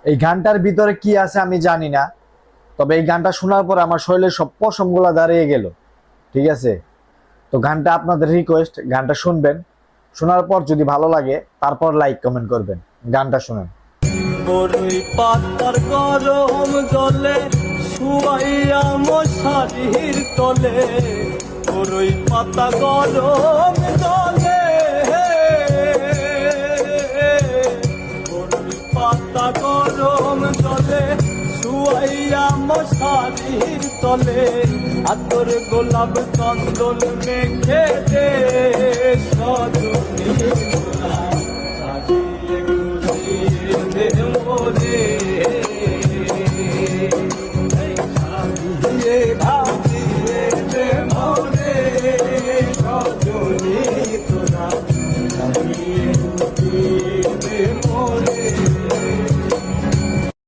এই গানটার ভিতরে কি আছে আমি জানি না, তবে এই গানটা শোনার পর আমার শরীরের সব পশমগুলা দাঁড়িয়ে গেল। ঠিক আছে, তো গানটা আপনাদের রিকোয়েস্ট, গানটা শুনবেন, শোনার পর যদি ভালো লাগে তারপর লাইক কমেন্ট করবেন। গানটা শুনেন। বড়ই পাতার গরম জলে শুয়াইয়া মশারির তলে, বড়ই পাতা গরম জলে, বড়ই পাতা গরম জলে শুয়াইয়া মশারির তলে, আতর গোলাপ চন্দন মেখে দে সজনী।